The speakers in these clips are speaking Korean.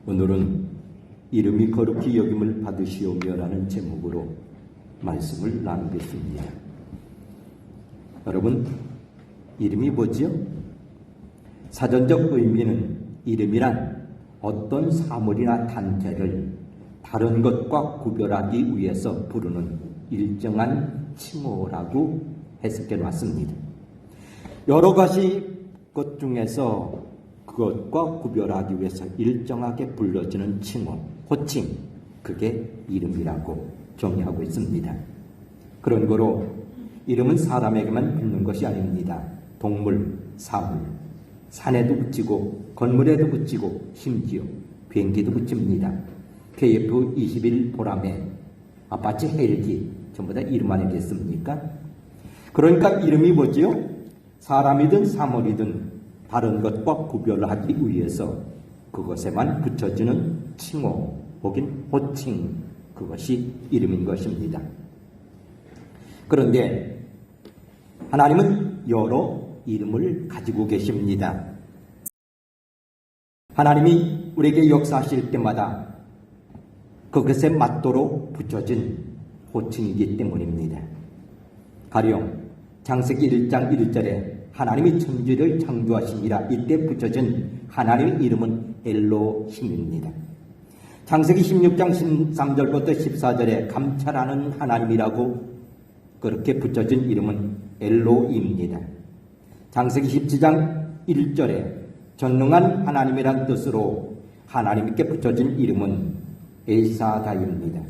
오늘은 이름이 거룩히 여김을 받으시오며라는 제목으로 말씀을 나누겠습니다. 여러분, 이름이 뭐지요? 사전적 의미는 이름이란 어떤 사물이나 단체를 다른 것과 구별하기 위해서 부르는 일정한 칭호라고 해석해 놨습니다. 여러 가지 것 중에서 그것과 구별하기 위해서 일정하게 불러지는 칭호, 호칭, 그게 이름이라고 정의하고 있습니다. 그런 거로 이름은 사람에게만 붙는 것이 아닙니다. 동물, 사물, 산에도 붙이고 건물에도 붙이고 심지어 비행기도 붙입니다. KF-21 보람에 아파치 헬기 전부 다 이름 아니겠습니까? 그러니까 이름이 뭐지요? 사람이든 사물이든 다른 것과 구별하기 위해서 그것에만 붙여지는 칭호 혹은 호칭, 그것이 이름인 것입니다. 그런데 하나님은 여러 이름을 가지고 계십니다. 하나님이 우리에게 역사하실 때마다 그것에 맞도록 붙여진 호칭이기 때문입니다. 가령 창세기 1장 1절에 하나님이 천지를 창조하시니라, 이때 붙여진 하나님의 이름은 엘로힘입니다. 창세기 16장 13절부터 14절에 감찰하는 하나님이라고 그렇게 붙여진 이름은 엘로입니다. 창세기 17장 1절에 전능한 하나님이란 뜻으로 하나님께 붙여진 이름은 엘사다입니다.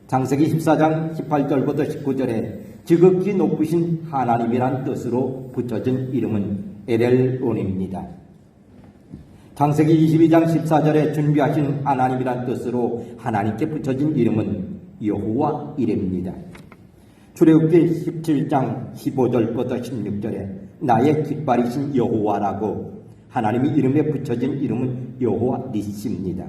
창세기 14장 18절부터 19절에 지극히 높으신 하나님이란 뜻으로 붙여진 이름은 엘엘론입니다. 창세기 22장 14절에 준비하신 하나님이란 뜻으로 하나님께 붙여진 이름은 여호와 이레입니다. 출애굽기 17장 15절부터 16절에 나의 깃발이신 여호와라고 하나님의 이름에 붙여진 이름은 여호와 니시입니다.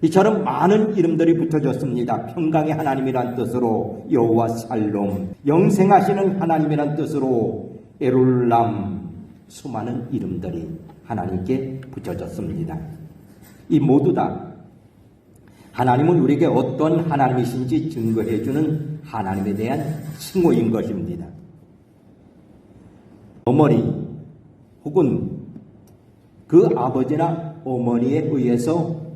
이처럼 많은 이름들이 붙여졌습니다. 평강의 하나님이란 뜻으로 여호와 살롬, 영생하시는 하나님이란 뜻으로 에롤람, 수많은 이름들이 하나님께 붙여졌습니다. 이 모두 다 하나님은 우리에게 어떤 하나님이신지 증거해주는 하나님에 대한 칭호인 것입니다. 어머니 혹은 그 아버지나 어머니에 의해서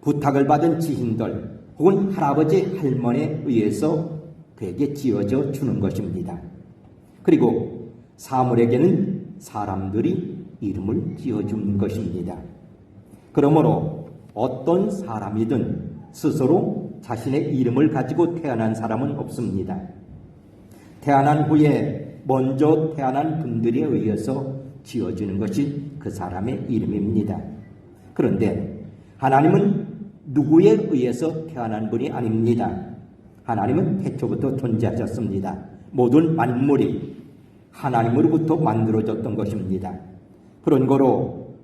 부탁을 받은 지인들 혹은 할아버지 할머니에 의해서 그에게 지어져 주는 것입니다. 그리고 사물에게는 사람들이 이름을 지어주는 것입니다. 그러므로 어떤 사람이든 스스로 자신의 이름을 가지고 태어난 사람은 없습니다. 태어난 후에 먼저 태어난 분들에 의해서 지어주는 것이 그 사람의 이름입니다. 그런데 하나님은 누구에 의해서 태어난 분이 아닙니다. 하나님은 태초부터 존재하셨습니다. 모든 만물이 하나님으로부터 만들어졌던 것입니다. 그런 거로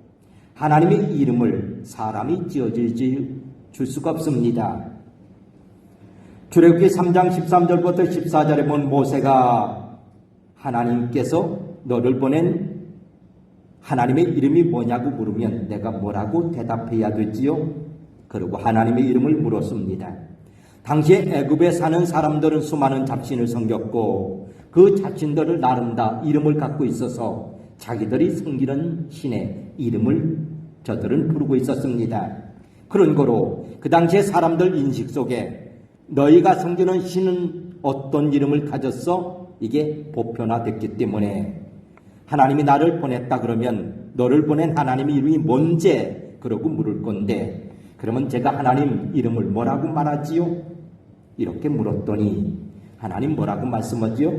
하나님의 이름을 사람이 지어줄 수가 없습니다. 출애굽기 3장 13절부터 14절에 본 모세가 하나님께서 너를 보낸 하나님의 이름이 뭐냐고 물으면 내가 뭐라고 대답해야 되지요? 그리고 하나님의 이름을 물었습니다. 당시에 애굽에 사는 사람들은 수많은 잡신을 섬겼고 그 잡신들을 나름 다 이름을 갖고 있어서 자기들이 섬기는 신의 이름을 저들은 부르고 있었습니다. 그런 거로 그 당시에 사람들 인식 속에 너희가 섬기는 신은 어떤 이름을 가졌어? 이게 보편화됐기 때문에 하나님이 나를 보냈다 그러면 너를 보낸 하나님의 이름이 뭔지 그러고 물을 건데, 그러면 제가 하나님 이름을 뭐라고 말하지요? 이렇게 물었더니 하나님 뭐라고 말씀하지요?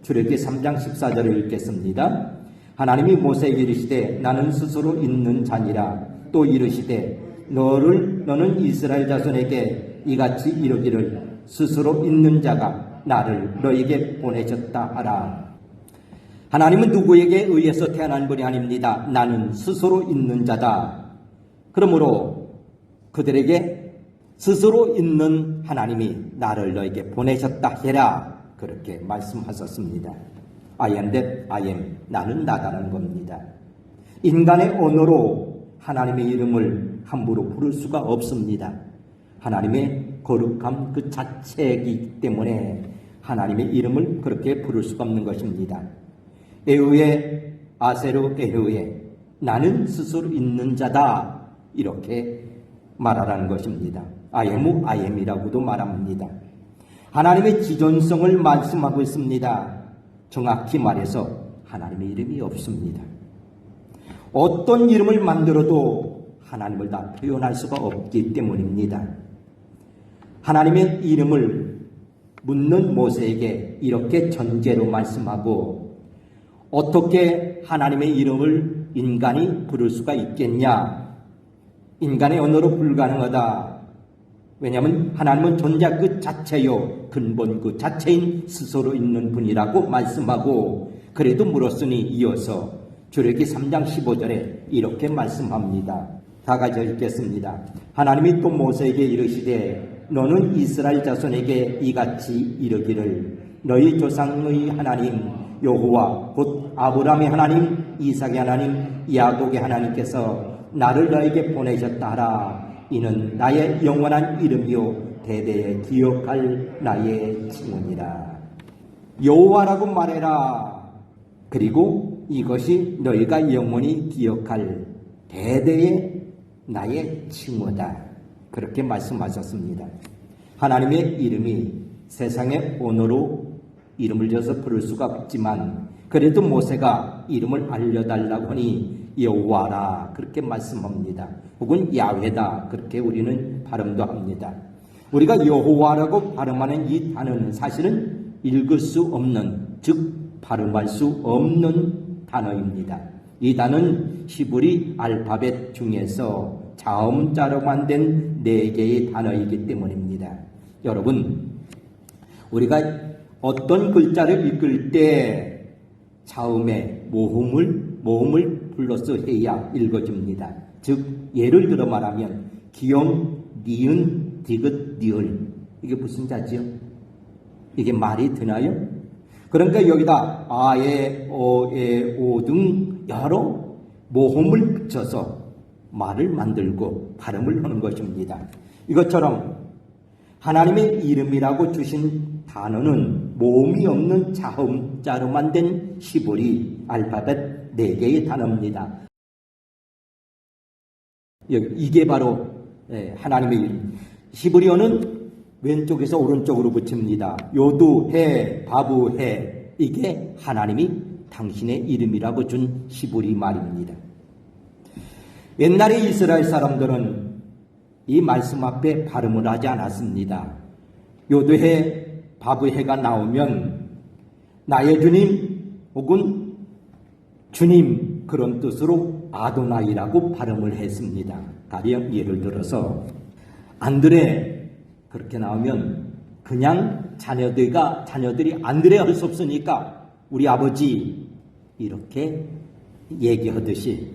출애굽기 3장 14절을 읽겠습니다. 하나님이 모세에게 이르시되 나는 스스로 있는 자니라. 또 이르시되 너는 이스라엘 자손에게 이같이 이르기를 스스로 있는 자가 나를 너에게 보내셨다 하라. 하나님은 누구에게 의해서 태어난 분이 아닙니다. 나는 스스로 있는 자다. 그러므로 그들에게 스스로 있는 하나님이 나를 너에게 보내셨다 해라, 그렇게 말씀하셨습니다. I am that I am, 나는 나다는 겁니다. 인간의 언어로 하나님의 이름을 함부로 부를 수가 없습니다. 하나님의 거룩함 그 자체이기 때문에 하나님의 이름을 그렇게 부를 수가 없는 것입니다. 에후에 아세르 에후에 나는 스스로 있는 자다 이렇게 말하라는 것입니다. 아예무 아옰이라고도 말합니다. 하나님의 지존성을 말씀하고 있습니다. 정확히 말해서 하나님의 이름이 없습니다. 어떤 이름을 만들어도 하나님을 다 표현할 수가 없기 때문입니다. 하나님의 이름을 묻는 모세에게 이렇게 전제로 말씀하고 어떻게 하나님의 이름을 인간이 부를 수가 있겠냐? 인간의 언어로 불가능하다. 왜냐하면 하나님은 존재 그 자체요 근본 그 자체인 스스로 있는 분이라고 말씀하고 그래도 물었으니 이어서 출애굽기 3장 15절에 이렇게 말씀합니다. 다 같이 읽겠습니다. 하나님이 또 모세에게 이르시되 너는 이스라엘 자손에게 이같이 이르기를 너희 조상의 하나님 여호와 곧 아브라함의 하나님 이삭의 하나님 야곱의 하나님께서 나를 너에게 보내셨다 하라. 이는 나의 영원한 이름이요 대대에 기억할 나의 칭언이라. 여호와라고 말해라. 그리고 이것이 너희가 영원히 기억할 대대의 나의 칭호다. 그렇게 말씀하셨습니다. 하나님의 이름이 세상의 언어로 이름을 지어서 부를 수가 없지만 그래도 모세가 이름을 알려달라고 하니 여호와라 그렇게 말씀합니다. 혹은 야훼다 그렇게 우리는 발음도 합니다. 우리가 여호와라고 발음하는 이 단어는 사실은 읽을 수 없는 즉 발음할 수 없는 단어입니다. 이 단어는 히브리 알파벳 중에서 자음자로 만든 4개의 단어이기 때문입니다. 여러분 우리가 어떤 글자를 읽을 때 자음에 모음을 불러서 해야 읽어집니다. 즉 예를 들어 말하면 기영, 니은, 디귿, 니을 이게 무슨 자지요? 이게 말이 되나요? 그러니까 여기다 아에, 어에, 오 등 여러 모음을 붙여서 말을 만들고 발음을 하는 것입니다. 이것처럼 하나님의 이름이라고 주신 단어는 모음이 없는 자음자로 만든 히브리 알파벳 4개의 단어입니다. 이게 바로 하나님의 이름. 히브리어는 왼쪽에서 오른쪽으로 붙입니다. 요두, 해, 바부, 해. 이게 하나님이 당신의 이름이라고 준 히브리 말입니다. 옛날에 이스라엘 사람들은 이 말씀 앞에 발음을 하지 않았습니다. 요두해, 바부해가 나오면 나의 주님 혹은 주님 그런 뜻으로 아도나이라고 발음을 했습니다. 가령 예를 들어서 안드레 그렇게 나오면 그냥 자녀들이 안드레 할 수 없으니까 우리 아버지 이렇게 얘기하듯이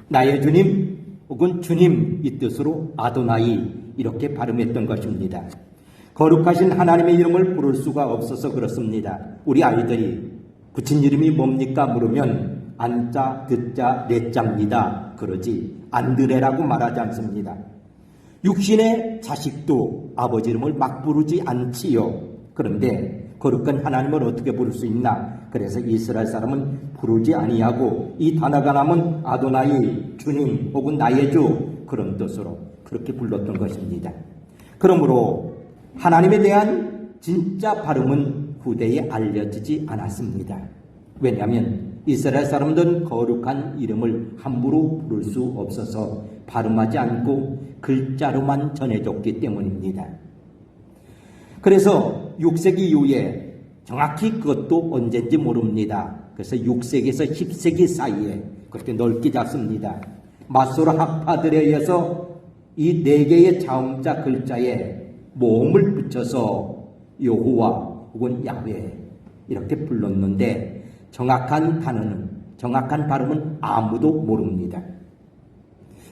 나의 주님 혹은 주님 이 뜻으로 아도나이 이렇게 발음했던 것입니다. 거룩하신 하나님의 이름을 부를 수가 없어서 그렇습니다. 우리 아이들이 붙인 이름이 뭡니까 물으면 안자, 듣자, 내자입니다. 그러지 안드레라고 말하지 않습니다. 육신의 자식도 아버지 이름을 막 부르지 않지요. 그런데 거룩한 하나님을 어떻게 부를 수 있나? 그래서 이스라엘 사람은 부르지 아니하고 이 단어가 나면 아도나이, 주님 혹은 나의 주 그런 뜻으로 그렇게 불렀던 것입니다. 그러므로 하나님에 대한 진짜 발음은 후대에 알려지지 않았습니다. 왜냐하면 이스라엘 사람들은 거룩한 이름을 함부로 부를 수 없어서 발음하지 않고 글자로만 전해줬기 때문입니다. 그래서 6세기 이후에 정확히 그것도 언제인지 모릅니다. 그래서 6세기에서 10세기 사이에 그렇게 넓게 잡습니다. 마소라 학파들에 의해서 이 4개의 자음자 글자에 모음을 붙여서 여호와 혹은 야훼 이렇게 불렀는데 정확한 발음은 아무도 모릅니다.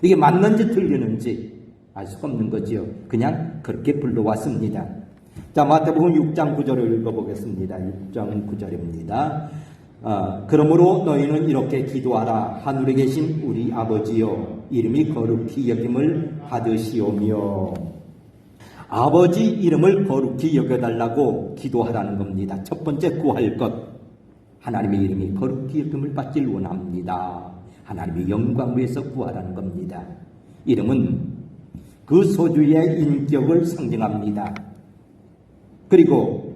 이게 맞는지 틀리는지 알 수가 없는 거지요. 그냥 그렇게 불러왔습니다. 자, 마태복음 6장 9절을 읽어보겠습니다. 6장 9절입니다. 그러므로 너희는 이렇게 기도하라. 하늘에 계신 우리 아버지여 이름이 거룩히 여김을 받으시오며 아버지 이름을 거룩히 여겨달라고 기도하라는 겁니다. 첫 번째 구할 것, 하나님의 이름이 거룩히 여김을 받길 원합니다. 하나님의 영광을 위해서 구하라는 겁니다. 이름은 그 소주의 인격을 상징합니다. 그리고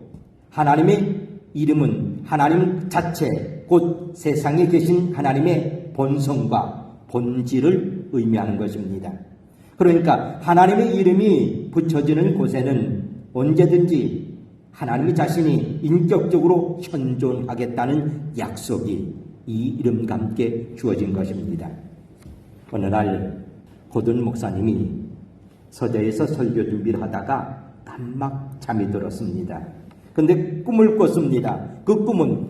하나님의 이름은 하나님 자체, 곧 세상에 계신 하나님의 본성과 본질을 의미하는 것입니다. 그러니까 하나님의 이름이 붙여지는 곳에는 언제든지 하나님 자신이 인격적으로 현존하겠다는 약속이 이 이름과 함께 주어진 것입니다. 어느 날 고든 목사님이 서재에서 설교 준비를 하다가 깜막 잠이 들었습니다. 근데 꿈을 꿨습니다. 그 꿈은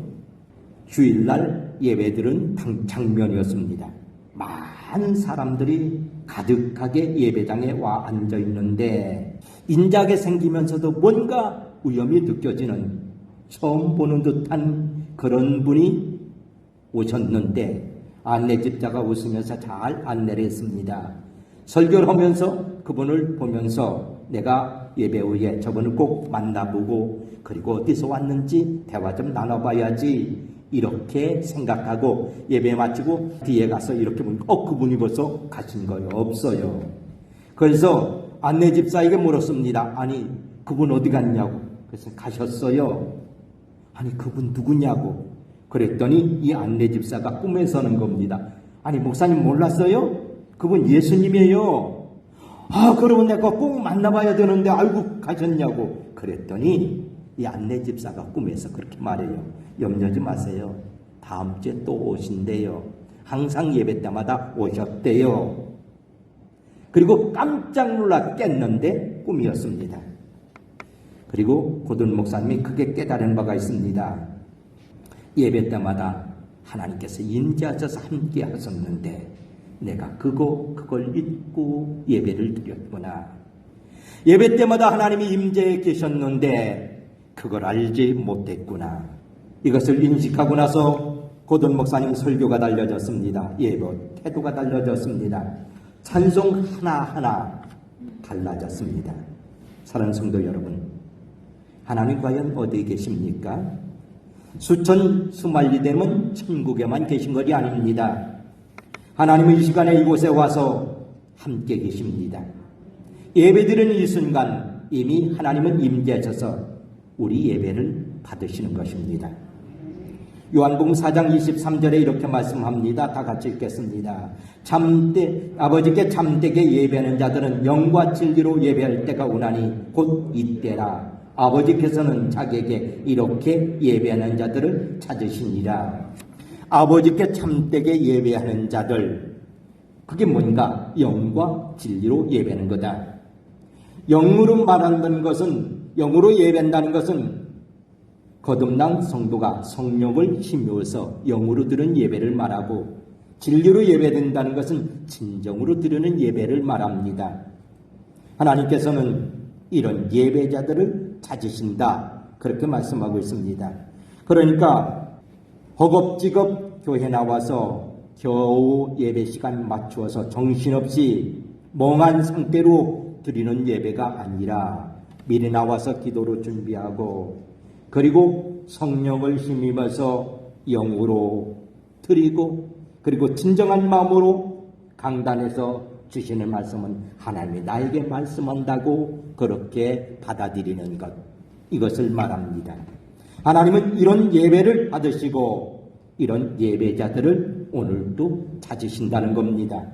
주일날 예배드린 장면이었습니다. 많은 사람들이 가득하게 예배당에 와 앉아 있는데 인자하게 생기면서도 뭔가 위험이 느껴지는 처음 보는 듯한 그런 분이 오셨는데 안내집자가 웃으면서 잘 안내를 했습니다. 설교를 하면서 그분을 보면서 내가 예배 후에 저분을 꼭 만나보고 그리고 어디서 왔는지 대화 좀 나눠봐야지 이렇게 생각하고 예배 마치고 뒤에 가서 이렇게 보니까 그분이 벌써 가신 거예요. 없어요. 그래서 안내집사에게 물었습니다. 아니 그분 어디 갔냐고. 그래서 가셨어요. 아니 그분 누구냐고. 그랬더니 이 안내집사가 꿈에서는 겁니다. 아니 목사님 몰랐어요? 그분 예수님이에요. 그러면 내가 꼭 만나봐야 되는데 아이고 가셨냐고. 그랬더니 이 안내집사가 꿈에서 그렇게 말해요. 염려하지 마세요. 다음 주에 또 오신대요. 항상 예배 때마다 오셨대요. 그리고 깜짝 놀라 깼는데 꿈이었습니다. 그리고 고든 목사님이 크게 깨달은 바가 있습니다. 예배 때마다 하나님께서 임재하셔서 함께 하셨는데 내가 그걸 잊고 예배를 드렸구나. 예배 때마다 하나님이 임재해 계셨는데 그걸 알지 못했구나. 이것을 인식하고 나서 고든 목사님 설교가 달려졌습니다. 예배 태도가 달려졌습니다. 찬송 하나하나 달라졌습니다. 사랑하는 성도 여러분, 하나님 과연 어디에 계십니까? 수천 수만리 되면 천국에만 계신 것이 아닙니다. 하나님은 이 시간에 이곳에 와서 함께 계십니다. 예배드리는 이 순간 이미 하나님은 임재하셔서 우리 예배를 받으시는 것입니다. 요한복음 4장 23절에 이렇게 말씀합니다. 다 같이 읽겠습니다. 아버지께 참되게 예배하는 자들은 영과 진리로 예배할 때가 오나니 곧 이때라. 아버지께서는 자기에게 이렇게 예배하는 자들을 찾으시니라. 아버지께 참되게 예배하는 자들, 그게 뭔가? 영과 진리로 예배하는 거다. 영으로 말한다는 것은, 영으로 예배한다는 것은 거듭난 성도가 성령을 힘입어서 영으로 드리는 예배를 말하고, 진리로 예배된다는 것은 진정으로 드리는 예배를 말합니다. 하나님께서는 이런 예배자들을 찾으신다, 그렇게 말씀하고 있습니다. 그러니까 허겁지겁 교회 나와서 겨우 예배 시간 맞추어서 정신없이 멍한 상태로 드리는 예배가 아니라 미리 나와서 기도로 준비하고 그리고 성령을 힘입어서 영으로 드리고 그리고 진정한 마음으로 강단에서 주시는 말씀은 하나님이 나에게 말씀한다고 그렇게 받아들이는 것, 이것을 말합니다. 하나님은 이런 예배를 받으시고 이런 예배자들을 오늘도 찾으신다는 겁니다.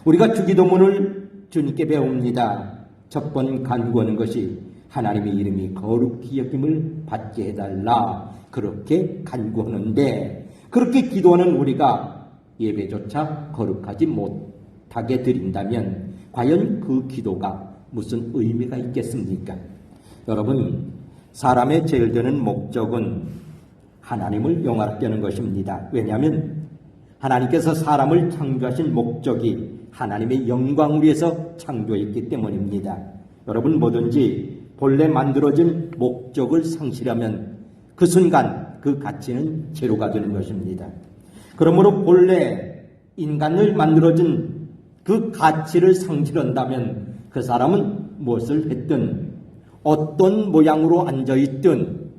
우리가 주기도문을 주님께 배웁니다. 첫 번 간구하는 것이 하나님의 이름이 거룩히 여김을 받게 해달라, 그렇게 간구하는데 그렇게 기도하는 우리가 예배조차 거룩하지 못하게 드린다면 과연 그 기도가 무슨 의미가 있겠습니까? 여러분, 사람의 제일 되는 목적은 하나님을 영화롭게 하는 것입니다. 왜냐하면 하나님께서 사람을 창조하신 목적이 하나님의 영광을 위해서 창조했기 때문입니다. 여러분, 뭐든지 본래 만들어진 목적을 상실하면 그 순간 그 가치는 제로가 되는 것입니다. 그러므로 본래 인간을 만들어진 그 가치를 상실한다면 그 사람은 무엇을 했든 어떤 모양으로 앉아있든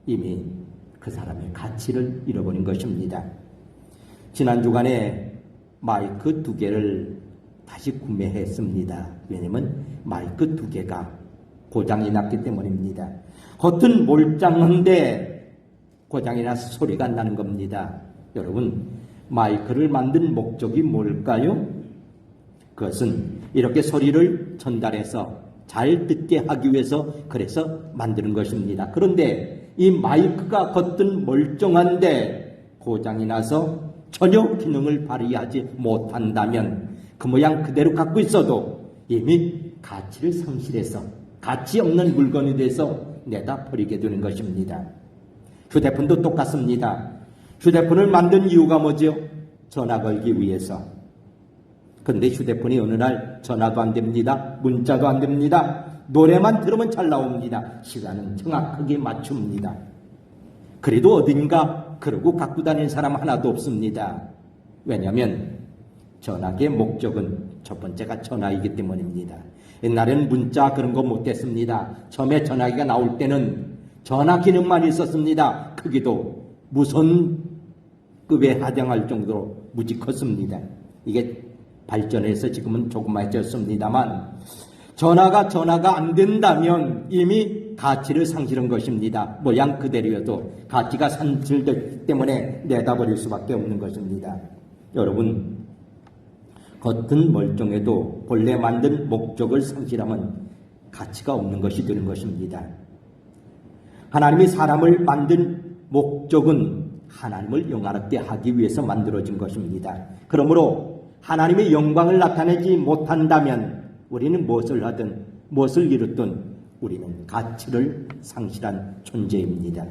이미 그 사람의 가치를 잃어버린 것입니다. 지난 주간에 마이크 2개를 다시 구매했습니다. 왜냐하면 마이크 2개가 고장이 났기 때문입니다. 겉은 몰짱한데 고장이 나서 소리가 안 나는 겁니다. 여러분, 마이크를 만든 목적이 뭘까요? 그것은 이렇게 소리를 전달해서 잘 듣게 하기 위해서 그래서 만드는 것입니다. 그런데 이 마이크가 겉은 멀쩡한데 고장이 나서 전혀 기능을 발휘하지 못한다면 그 모양 그대로 갖고 있어도 이미 가치를 상실해서 가치 없는 물건이 돼서 내다 버리게 되는 것입니다. 휴대폰도 똑같습니다. 휴대폰을 만든 이유가 뭐죠? 전화 걸기 위해서. 그런데 휴대폰이 어느 날 전화도 안 됩니다. 문자도 안 됩니다. 노래만 들으면 잘 나옵니다. 시간은 정확하게 맞춥니다. 그래도 어딘가 그러고 갖고 다니는 사람 하나도 없습니다. 왜냐하면 전화기의 목적은 첫 번째가 전화이기 때문입니다. 옛날에는 문자 그런 거 못했습니다. 처음에 전화기가 나올 때는 전화 기능만 있었습니다. 크기도 무선급에 하등할 정도로 무지 컸습니다. 이게 발전해서 지금은 조그마해졌습니다만 전화가 안 된다면 이미 가치를 상실한 것입니다. 모양 그대로여도 가치가 상실됐기 때문에 내다버릴 수밖에 없는 것입니다. 여러분, 겉은 멀쩡해도 본래 만든 목적을 상실하면 가치가 없는 것이 되는 것입니다. 하나님이 사람을 만든 목적은 하나님을 영화롭게 하기 위해서 만들어진 것입니다. 그러므로 하나님의 영광을 나타내지 못한다면 우리는 무엇을 하든 무엇을 이루든 우리는 가치를 상실한 존재입니다.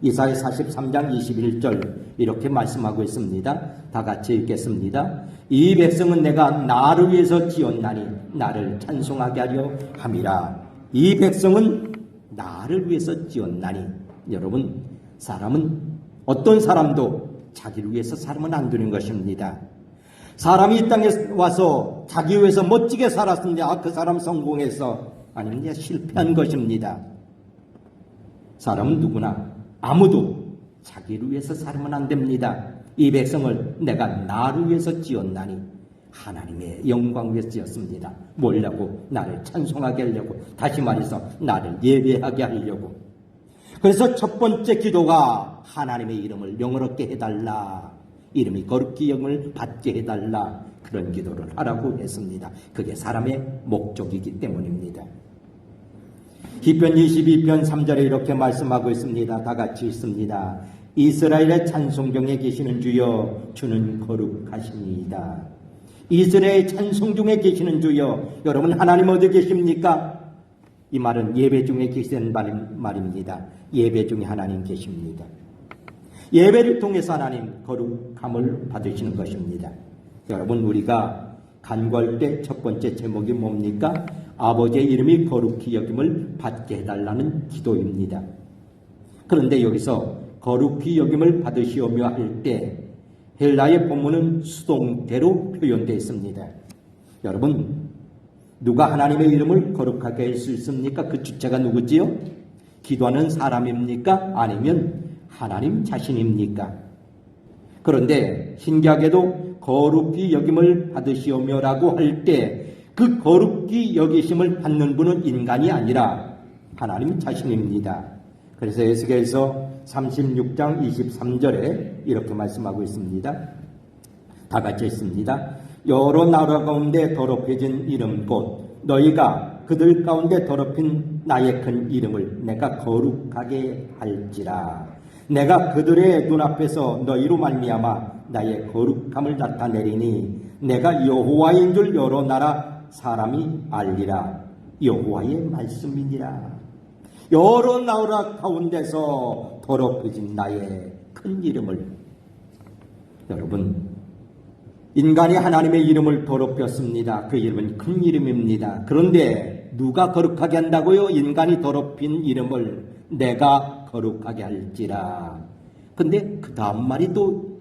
이사야 43장 21절 이렇게 말씀하고 있습니다. 다 같이 읽겠습니다. 이 백성은 내가 나를 위해서 지었나니 나를 찬송하게 하려 함이라. 이 백성은 나를 위해서 지었나니. 여러분, 사람은 어떤 사람도 자기를 위해서 살면 안 되는 것입니다. 사람이 이 땅에 와서 자기 위해서 멋지게 살았습니다. 그 사람 성공해서 아니면 실패한 것입니다. 사람은 누구나 아무도 자기를 위해서 살면 안 됩니다. 이 백성을 내가 나를 위해서 지었나니 하나님의 영광 위해서 지었습니다. 뭐냐고? 나를 찬송하게 하려고. 다시 말해서 나를 예배하게 하려고. 그래서 첫 번째 기도가 하나님의 이름을 영어롭게 해달라. 이름이 거룩히 영을 받게 해달라. 그런 기도를 하라고 했습니다. 그게 사람의 목적이기 때문입니다. 시편 22편 3절에 이렇게 말씀하고 있습니다. 다 같이 읽습니다. 이스라엘의 찬송 중에 계시는 주여 주는 거룩하십니다. 이스라엘의 찬송 중에 계시는 주여. 여러분, 하나님 어디 계십니까? 이 말은 예배 중에 계시는 말입니다. 예배 중에 하나님 계십니다. 예배를 통해서 하나님 거룩함을 받으시는 것입니다. 여러분, 우리가 간구할 때 첫 번째 제목이 뭡니까? 아버지의 이름이 거룩히 여김을 받게 해달라는 기도입니다. 그런데 여기서 거룩히 여김을 받으시오며 할 때 헬라의 본문은 수동태로 표현되어 있습니다. 여러분, 누가 하나님의 이름을 거룩하게 할 수 있습니까? 그 주체가 누구지요? 기도하는 사람입니까? 아니면 하나님 자신입니까? 그런데 신기하게도 거룩히 여김을 받으시오며라고 할 때 그 거룩히 여기심을 받는 분은 인간이 아니라 하나님 자신입니다. 그래서 에스겔서 36장 23절에 이렇게 말씀하고 있습니다. 다 같이 있습니다. 여러 나라 가운데 더럽혀진 이름 곧 너희가 그들 가운데 더럽힌 나의 큰 이름을 내가 거룩하게 할지라. 내가 그들의 눈앞에서 너희로 말미암아 나의 거룩함을 나타내리니 내가 여호와인 줄 여러 나라 사람이 알리라. 여호와의 말씀이니라. 여러 나라 가운데서 더럽혀진 나의 큰 이름을. 여러분, 인간이 하나님의 이름을 더럽혔습니다. 그 이름은 큰 이름입니다. 그런데 누가 거룩하게 한다고요? 인간이 더럽힌 이름을 내가 거룩하게 할지라. 근데 그 다음 말이 또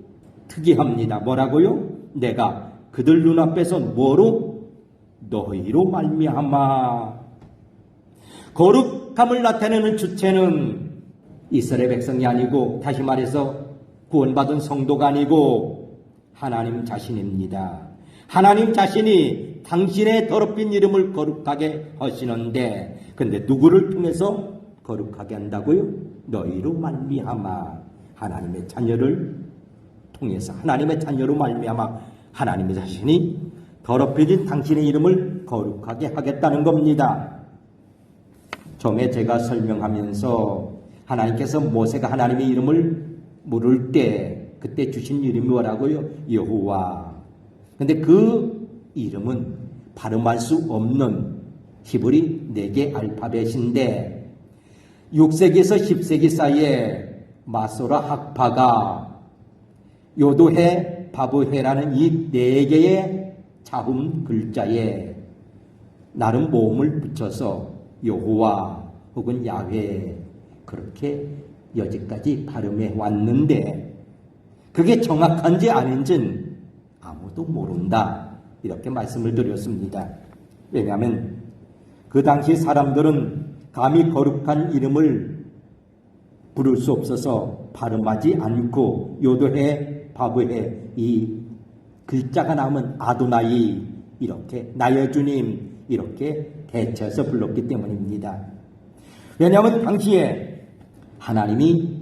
특이합니다. 뭐라고요? 내가 그들 눈앞에서 뭐로? 너희로 말미암아. 거룩함을 나타내는 주체는 이스라엘 백성이 아니고, 다시 말해서 구원받은 성도가 아니고 하나님 자신입니다. 하나님 자신이 당신의 더럽힌 이름을 거룩하게 하시는데, 근데 누구를 통해서 거룩하게 한다고요? 너희로 말미암아. 하나님의 자녀를 통해서, 하나님의 자녀로 말미암아 하나님의 자신이 더럽혀진 당신의 이름을 거룩하게 하겠다는 겁니다. 처음에 제가 설명하면서 하나님께서 모세가 하나님의 이름을 물을 때 그때 주신 이름이 뭐라고요? 여호와. 근데 그 이름은 발음할 수 없는 히브리 4개 알파벳인데 6세기에서 10세기 사이에 마소라 학파가 요도해 바브해라는 이 4개의 자음 글자에 나름 모음을 붙여서 여호와 혹은 야훼 그렇게 여기까지 발음해 왔는데 그게 정확한지 아닌지는 아무도 모른다. 이렇게 말씀을 드렸습니다. 왜냐하면 그 당시 사람들은 감히 거룩한 이름을 부를 수 없어서 발음하지 않고 요도해 바브해 이 글자가 나오면 아도나이 이렇게 나의 주님 이렇게 대체해서 불렀기 때문입니다. 왜냐하면 당시에 하나님이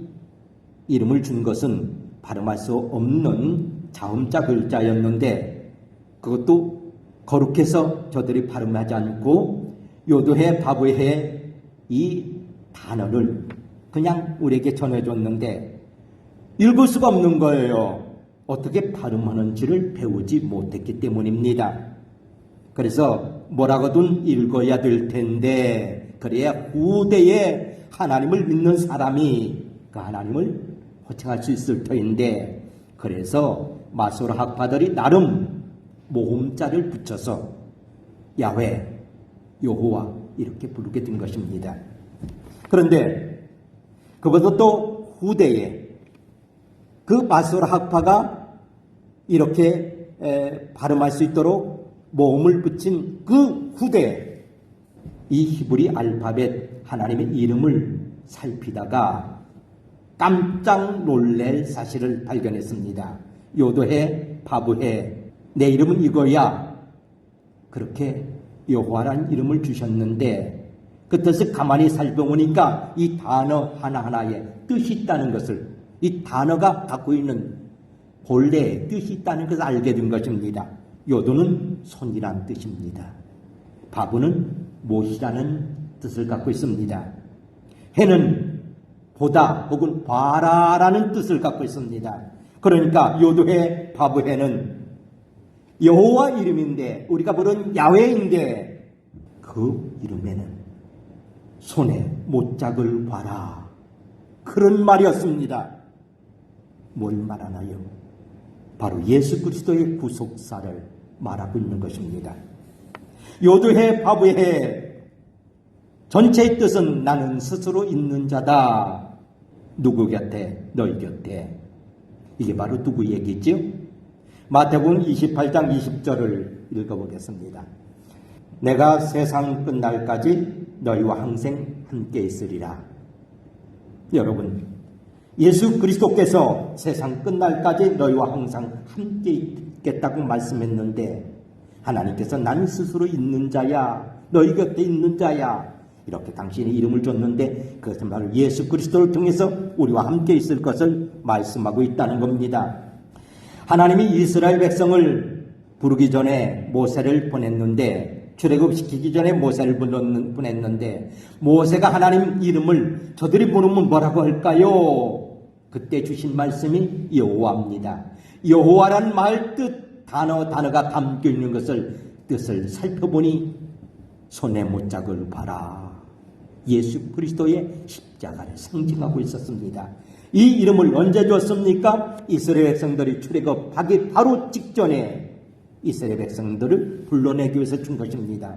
이름을 준 것은 발음할 수 없는 자음자 글자였는데 그것도 거룩해서 저들이 발음하지 않고 요도해 바브해 이 단어를 그냥 우리에게 전해줬는데 읽을 수가 없는 거예요. 어떻게 발음하는지를 배우지 못했기 때문입니다. 그래서 뭐라고든 읽어야 될 텐데 그래야 후대에 하나님을 믿는 사람이 그 하나님을 호칭할 수 있을 터인데 그래서 마소라 학파들이 나름 모음자를 붙여서 야훼, 여호와 이렇게 부르게 된 것입니다. 그런데 그보다 또 후대에 그 마소라 학파가 이렇게 발음할 수 있도록 모음을 붙인 그 후대 이 히브리 알파벳 하나님의 이름을 살피다가 깜짝 놀랄 사실을 발견했습니다. 요도해 바브해 내 이름은 이거야. 그렇게 여호와라는 이름을 주셨는데 그 뜻을 가만히 살펴보니까 이 단어 하나하나에 뜻이 있다는 것을 이 단어가 갖고 있는 본래의 뜻이 있다는 것을 알게 된 것입니다. 요도는 손이라는 뜻입니다. 바브는 못이라는 뜻을 갖고 있습니다. 해는 보다 혹은 봐라라는 뜻을 갖고 있습니다. 그러니까 요도해 바브해는 여호와 이름인데 우리가 부른 야훼인데 그 이름에는 손에 못짝을 봐라 그런 말이었습니다. 뭘 말하나요? 바로 예수 그리스도의 구속사를 말하고 있는 것입니다. 요도해 바브해 전체의 뜻은 나는 스스로 있는 자다. 누구 곁에? 너희 곁에. 이게 바로 누구 얘기죠? 마태복음 28장 20절을 읽어보겠습니다. 내가 세상 끝날까지 너희와 항상 함께 있으리라. 여러분, 예수 그리스도께서 세상 끝날까지 너희와 항상 함께 있겠다고 말씀했는데 하나님께서 나는 스스로 있는 자야, 너희 곁에 있는 자야 이렇게 당신의 이름을 줬는데 그것은 바로 예수 그리스도를 통해서 우리와 함께 있을 것을 말씀하고 있다는 겁니다. 하나님이 이스라엘 백성을 부르기 전에 모세를 보냈는데 출애굽시키기 전에 모세를 보냈는데 모세가 하나님 이름을 저들이 부르면 뭐라고 할까요? 그때 주신 말씀이 여호와입니다. 여호와란 말 뜻 단어가 담겨 있는 뜻을 살펴보니 손에 못짝을 봐라. 예수 그리스도의 십자가를 상징하고 있었습니다. 이 이름을 언제 줬습니까? 이스라엘 백성들이 출애굽하기 바로 직전에 이스라엘 백성들을 불러내기 위해서 준 것입니다.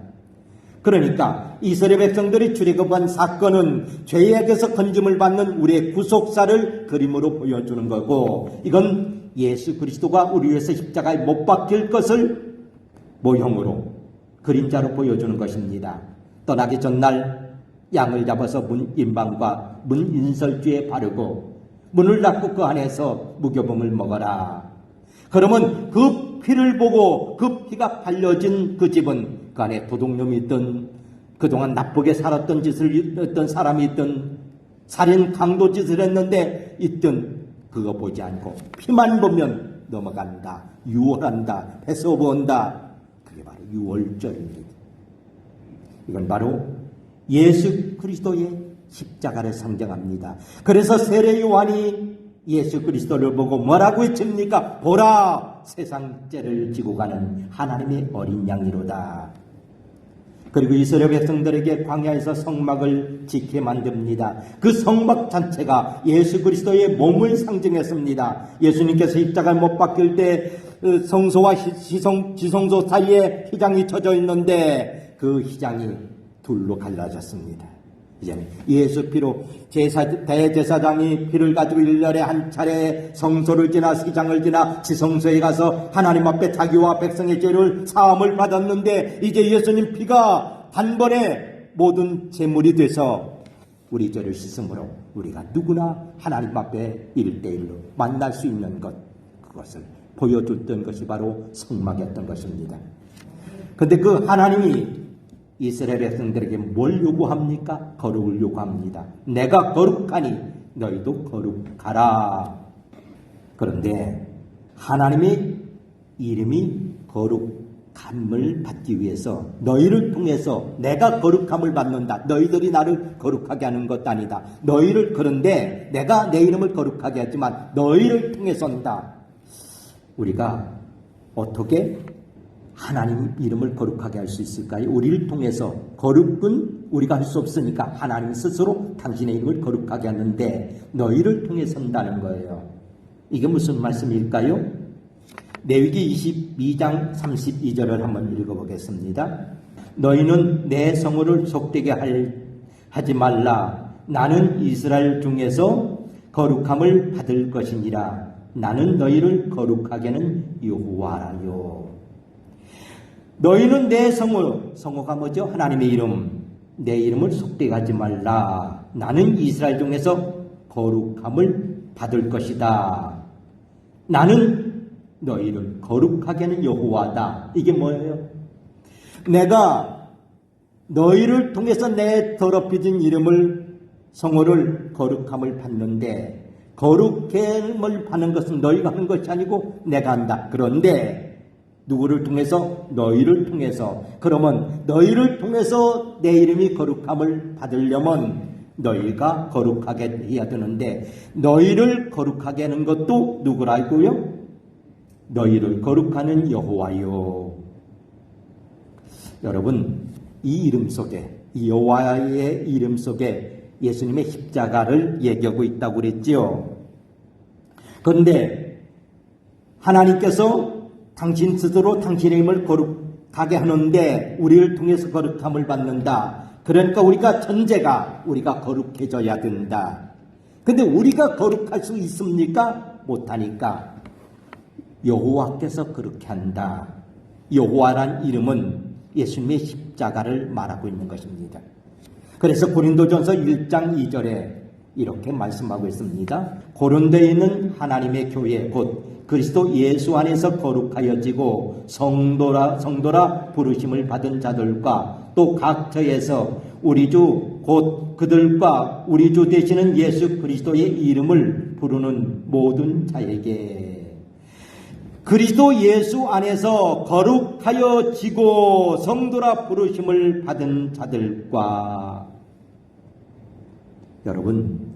그러니까 이스라엘 백성들이 출애굽한 사건은 죄악에서 건짐을 받는 우리의 구속사를 그림으로 보여주는 거고 이건 예수 그리스도가 우리 위해서 십자가에 못 박힐 것을 모형으로 그림자로 보여주는 것입니다. 떠나기 전날 양을 잡아서 문 인방과 문 인설주에 바르고 문을 닫고 그 안에서 무교범을 먹어라. 그러면 그 피를 보고 그 피가 발려진 그 집은 그 안에 도둑놈이 있던 그동안 나쁘게 살았던 짓을 했던 사람이 있던 살인 강도 짓을 했는데 있던 그거 보지 않고 피만 보면 넘어간다. 유월한다. 배서본다. 그게 바로 유월절입니다. 이건 바로 예수 그리스도의 십자가를 상징합니다. 그래서 세례 요한이 예수 그리스도를 보고 뭐라고 외칩니까? 보라, 세상 죄를 지고 가는 하나님의 어린 양이로다. 그리고 이스라엘 백성들에게 광야에서 성막을 짓게 만듭니다. 그 성막 자체가 예수 그리스도의 몸을 상징했습니다. 예수님께서 십자가에 못 박힐 때 성소와 지성소 사이에 휘장이 쳐져 있는데 그 휘장이 둘로 갈라졌습니다. 이제는 예수 피로 대제사장이 피를 가지고 1년에 한 차례 성소를 지나 휘장을 지나 지성소에 가서 하나님 앞에 자기와 백성의 죄를 사함을 받았는데 이제 예수님 피가 단번에 모든 제물이 돼서 우리 죄를 씻음으로 우리가 누구나 하나님 앞에 1대1로 만날 수 있는 것, 그것을 보여줬던 것이 바로 성막이었던 것입니다. 그런데 그 하나님이 이스라엘 백성들에게 뭘 요구합니까? 거룩을 요구합니다. 내가 거룩하니 너희도 거룩하라. 그런데 하나님의 이름이 거룩함을 받기 위해서 너희를 통해서 내가 거룩함을 받는다. 너희들이 나를 거룩하게 하는 것 아니다. 너희를 그런데 내가 내 이름을 거룩하게 하지만 너희를 통해서다. 우리가 어떻게 하나님 이름을 거룩하게 할 수 있을까요? 우리를 통해서 거룩은 우리가 할 수 없으니까 하나님 스스로 당신의 이름을 거룩하게 하는데 너희를 통해서 한다는 거예요. 이게 무슨 말씀일까요? 레위기 22장 32절을 한번 읽어보겠습니다. 너희는 내 성호를 속되게 하지 말라. 나는 이스라엘 중에서 거룩함을 받을 것이니라. 나는 너희를 거룩하게는 여호와라요. 너희는 내 성호가 뭐죠? 하나님의 이름, 내 이름을 속되게 하지 말라. 나는 이스라엘 중에서 거룩함을 받을 것이다. 나는 너희를 거룩하게는 여호와다. 이게 뭐예요? 내가 너희를 통해서 내 더럽혀진 이름을 성호를 거룩함을 받는데 거룩함을 받는 것은 너희가 하는 것이 아니고 내가 한다. 그런데 누구를 통해서? 너희를 통해서. 그러면 너희를 통해서 내 이름이 거룩함을 받으려면 너희가 거룩하게 해야 되는데 너희를 거룩하게 하는 것도 누구라고요? 너희를 거룩하는 여호와요. 여러분, 이 이름 속에, 이 여호와의 이름 속에 예수님의 십자가를 얘기하고 있다고 그랬지요. 그런데 하나님께서 당신 스스로 당신의 힘을 거룩하게 하는데 우리를 통해서 거룩함을 받는다. 그러니까 우리가 전제가 우리가 거룩해져야 된다. 근데 우리가 거룩할 수 있습니까? 못하니까 여호와께서 그렇게 한다. 여호와란 이름은 예수님의 십자가를 말하고 있는 것입니다. 그래서 고린도전서 1장 2절에 이렇게 말씀하고 있습니다. 고린도에 있는 하나님의 교회 곧 그리스도 예수 안에서 거룩하여지고 성도라 부르심을 받은 자들과 또 각처에서 우리 주 곧 그들과 우리 주 되시는 예수 그리스도의 이름을 부르는 모든 자에게 그리스도 예수 안에서 거룩하여지고 성도라 부르심을 받은 자들과 여러분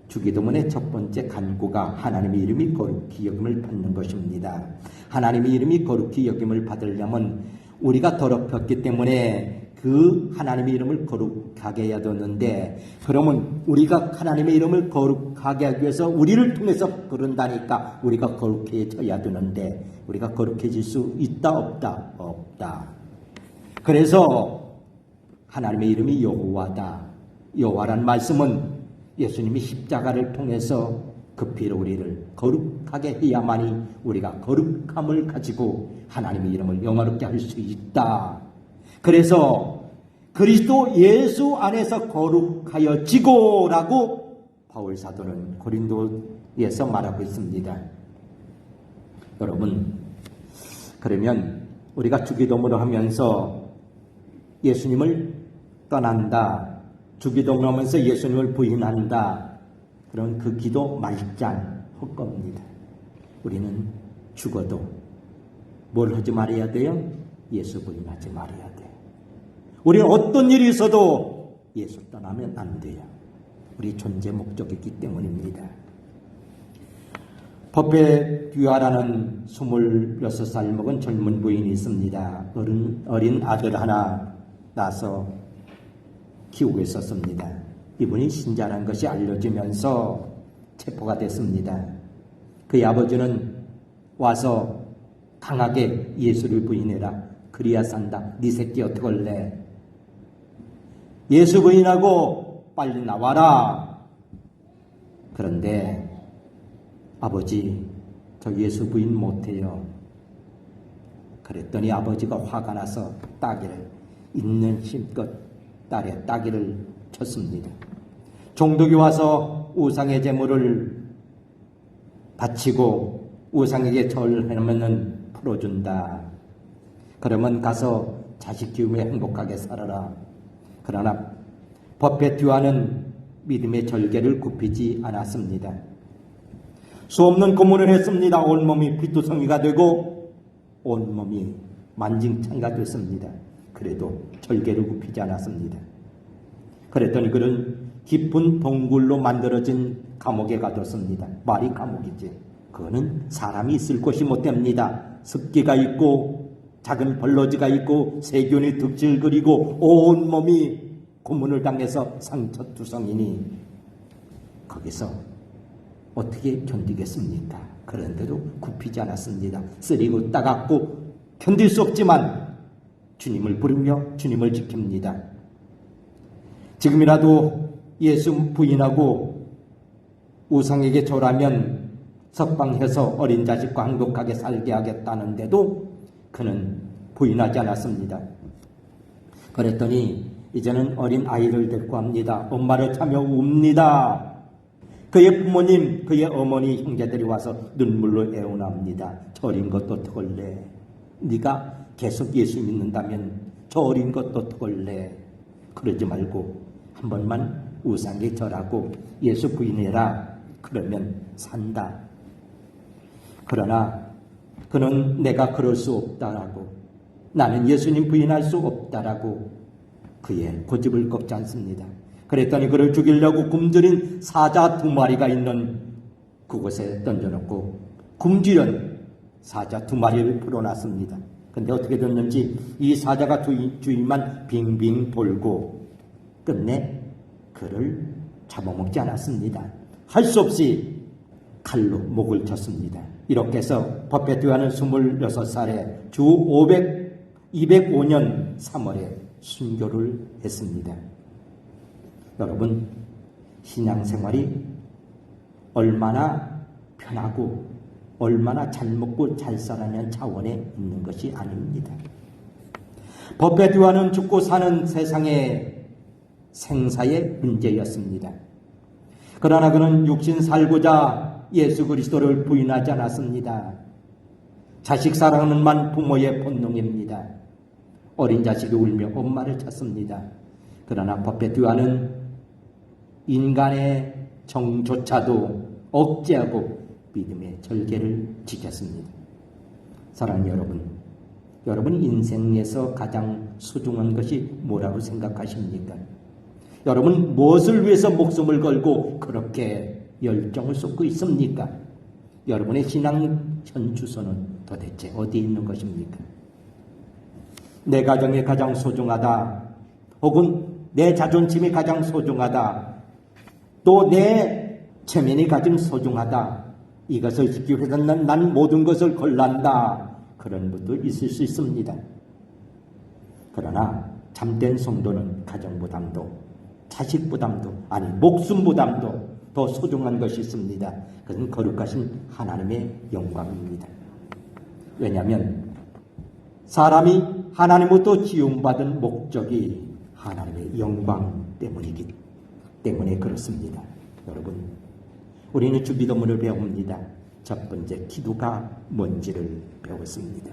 주기도문의 첫 번째 간구가 하나님의 이름이 거룩히 여김을 받는 것입니다. 하나님의 이름이 거룩히 여김을 받으려면 우리가 더럽혔기 때문에 그 하나님의 이름을 거룩하게 해야 되는데 그러면 우리가 하나님의 이름을 거룩하게 하기 위해서 우리를 통해서 그런다니까 우리가 거룩해져야 되는데 우리가 거룩해질 수 있다 없다? 없다. 그래서 하나님의 이름이 여호와다. 여호와란 말씀은 예수님이 십자가를 통해서 그 피로 우리를 거룩하게 해야만이 우리가 거룩함을 가지고 하나님의 이름을 영화롭게 할 수 있다. 그래서 그리스도 예수 안에서 거룩하여지고라고 바울 사도는 고린도에서 말하고 있습니다. 여러분, 그러면 우리가 주기도문을 하면서 예수님을 떠난다, 주기도문을 하면서 예수님을 부인한다, 그런 그 기도 말짱 헛겁니다. 우리는 죽어도 뭘 하지 말아야 돼요? 예수 부인하지 말아야 돼요. 우리는 어떤 일이 있어도 예수 떠나면 안 돼요. 우리 존재 목적이기 때문입니다. 버페듀아라는 26살 먹은 젊은 부인이 있습니다. 어린 아들 하나 낳아서 키우고 있었습니다. 이분이 신자라는 것이 알려지면서 체포가 됐습니다. 그의 아버지는 와서 강하게 예수를 부인해라. 그리야 산다. 네 새끼 어떻게 할래? 예수 부인하고 빨리 나와라. 그런데 아버지, 저 예수 부인 못해요. 그랬더니 아버지가 화가 나서 따귀를 있는 힘껏 딸의 따귀를 쳤습니다. 종독이 와서 우상의 제물을 바치고 우상에게 절하면은 풀어준다. 그러면 가서 자식 키우며 행복하게 살아라. 그러나 버페듀아는 믿음의 절개를 굽히지 않았습니다. 수없는 고문을 했습니다. 온몸이 피투성이가 되고 온몸이 만징창이가 됐습니다. 그래도 절개를 굽히지 않았습니다. 그랬더니 그는 깊은 동굴로 만들어진 감옥에 가뒀습니다. 말이 감옥이지. 그거는 사람이 있을 곳이 못 됩니다. 습기가 있고 작은 벌러지가 있고 세균이 득실거리고 온몸이 고문을 당해서 상처투성이니 거기서 어떻게 견디겠습니까? 그런데도 굽히지 않았습니다. 쓰리고 따갑고 견딜 수 없지만 주님을 부르며 주님을 지킵니다. 지금이라도 예수 부인하고 우상에게 절하면 석방해서 어린 자식과 행복하게 살게 하겠다는데도 그는 부인하지 않았습니다. 그랬더니 이제는 어린 아이를 데리고 합니다. 엄마를 차며 웁니다. 그의 부모님, 그의 어머니, 형제들이 와서 눈물로 애원합니다. 저 어린 것도 어떡할래? 네가 계속 예수 믿는다면 저 어린 것도 어떡할래? 그러지 말고 한 번만 우상에 절하고 예수 부인해라. 그러면 산다. 그러나 그는 내가 그럴 수 없다라고, 나는 예수님 부인할 수 없다라고 그의 고집을 꺾지 않습니다. 그랬더니 그를 죽이려고 굶주린 사자 2마리가 있는 그곳에 던져놓고 굶주린 사자 2마리를 풀어놨습니다. 근데 어떻게 됐는지 이 사자가 주위만 빙빙 돌고 끝내 그를 잡아먹지 않았습니다. 할 수 없이 칼로 목을 쳤습니다. 이렇게 해서 버페듀아는 26살에 주 205년 3월에 순교를 했습니다. 여러분, 신앙생활이 얼마나 편하고 얼마나 잘 먹고 잘 살아내는 차원에 있는 것이 아닙니다. 버페듀아는 죽고 사는 세상의 생사의 문제였습니다. 그러나 그는 육신 살고자 예수 그리스도를 부인하지 않았습니다. 자식 사랑은 만 부모의 본능입니다. 어린 자식이 울며 엄마를 찾습니다. 그러나 버페듀아는 인간의 정조차도 억제하고 믿음의 절개를 지켰습니다. 사랑하는 여러분, 여러분 인생에서 가장 소중한 것이 뭐라고 생각하십니까? 여러분 무엇을 위해서 목숨을 걸고 그렇게 열정을 쏟고 있습니까? 여러분의 신앙 현주소는 도대체 어디에 있는 것입니까? 내 가정이 가장 소중하다, 혹은 내 자존심이 가장 소중하다, 또 내 체면이 가장 소중하다, 이것을 지키기 위해서 난 모든 것을 걸란다, 그런 분도 있을 수 있습니다. 그러나 참된 성도는 가정 부담도, 자식 부담도, 아니 목숨 부담도, 더 소중한 것이 있습니다. 그것은 거룩하신 하나님의 영광입니다. 왜냐하면 사람이 하나님으로부터 지음받은 목적이 하나님의 영광 때문이기 때문에 그렇습니다. 여러분, 우리는 주기도문을 배웁니다. 첫 번째, 기도가 뭔지를 배웠습니다.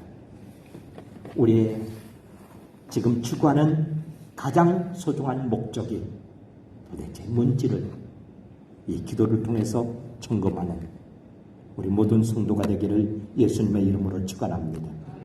우리의 지금 추구하는 가장 소중한 목적이 도대체 뭔지를 이 기도를 통해서 점검하는 우리 모든 성도가 되기를 예수님의 이름으로 축원합니다.